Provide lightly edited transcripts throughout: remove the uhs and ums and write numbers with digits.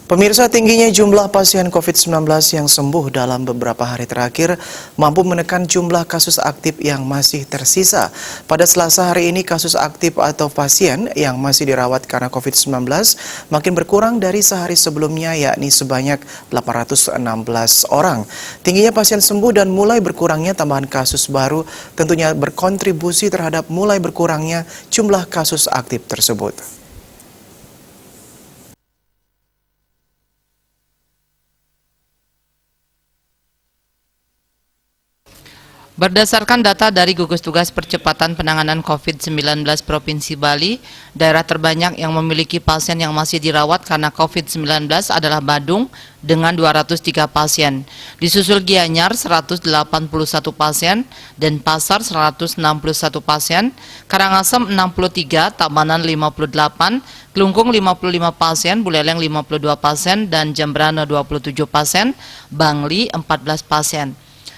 Pemirsa, tingginya jumlah pasien COVID-19 yang sembuh dalam beberapa hari terakhir mampu menekan jumlah kasus aktif yang masih tersisa. Pada Selasa hari ini, kasus aktif atau pasien yang masih dirawat karena COVID-19 makin berkurang dari sehari sebelumnya, yakni sebanyak 816 orang. Tingginya pasien sembuh dan mulai berkurangnya tambahan kasus baru tentunya berkontribusi terhadap mulai berkurangnya jumlah kasus aktif tersebut. Berdasarkan data dari Gugus Tugas Percepatan Penanganan COVID-19 Provinsi Bali, daerah terbanyak yang memiliki pasien yang masih dirawat karena COVID-19 adalah Badung dengan 203 pasien. Disusul Gianyar 181 pasien, Denpasar 161 pasien, Karangasem 63, Tabanan 58, Kelungkung 55 pasien, Buleleng 52 pasien, dan Jembrana 27 pasien, Bangli 14 pasien.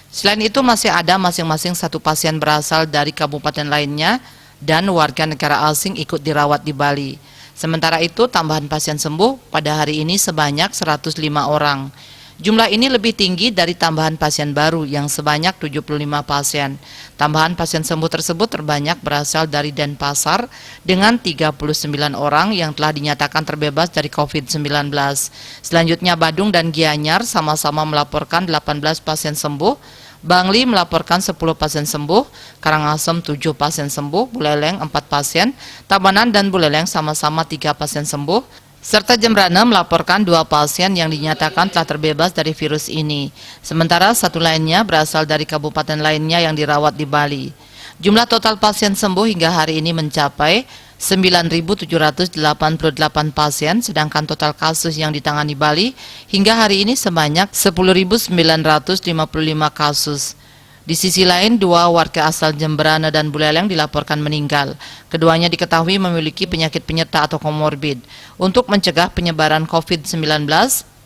Selain itu masih ada masing-masing satu pasien berasal dari kabupaten lainnya dan warga negara asing ikut dirawat di Bali. Sementara itu tambahan pasien sembuh pada hari ini sebanyak 105 orang. Jumlah ini lebih tinggi dari tambahan pasien baru yang sebanyak 75 pasien. Tambahan pasien sembuh tersebut terbanyak berasal dari Denpasar dengan 39 orang yang telah dinyatakan terbebas dari COVID-19. Selanjutnya Badung dan Gianyar sama-sama melaporkan 18 pasien sembuh. Bangli melaporkan 10 pasien sembuh, Karangasem 7 pasien sembuh, Buleleng 4 pasien, Tabanan dan Buleleng sama-sama 3 pasien sembuh, serta Jembrana melaporkan 2 pasien yang dinyatakan telah terbebas dari virus ini. Sementara satu lainnya berasal dari kabupaten lainnya yang dirawat di Bali. Jumlah total pasien sembuh hingga hari ini mencapai 9.788 pasien, sedangkan total kasus yang ditangani Bali hingga hari ini sebanyak 10.955 kasus. Di sisi lain, 2 warga asal Jembrana dan Buleleng dilaporkan meninggal. Keduanya diketahui memiliki penyakit penyerta atau komorbid. Untuk mencegah penyebaran COVID-19,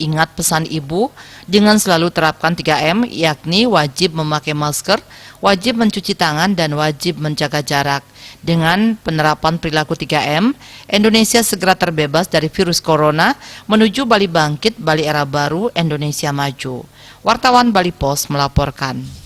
ingat pesan ibu dengan selalu terapkan 3M, yakni wajib memakai masker, wajib mencuci tangan, dan wajib menjaga jarak. Dengan penerapan perilaku 3M, Indonesia segera terbebas dari virus corona menuju Bali bangkit, Bali era baru, Indonesia maju. Wartawan Bali Pos melaporkan.